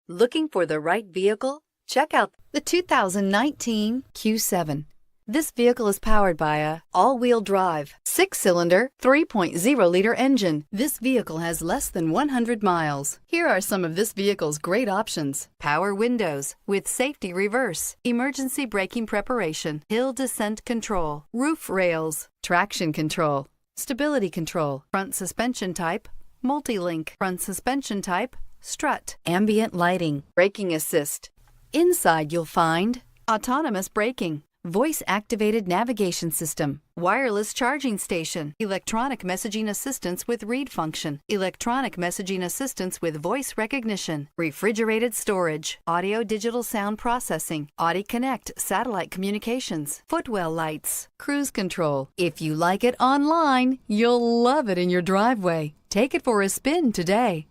Looking for the right vehicle? Check out the 2019 Q7. This vehicle is powered by a all-wheel drive, 6-cylinder, 3.0-liter engine. This vehicle has less than 100 miles. Here are some of this vehicle's great options: power windows with safety reverse, emergency braking preparation, hill descent control, roof rails, traction control, stability control, front suspension type, multi-link, front suspension type, strut, ambient lighting, braking assist. Inside you'll find autonomous braking, voice-activated navigation system, wireless charging station, electronic messaging assistance with read function, electronic messaging assistance with voice recognition, refrigerated storage, audio-digital sound processing, Audi Connect satellite communications, footwell lights, cruise control. If you like it online, you'll love it in your driveway. Take it for a spin today.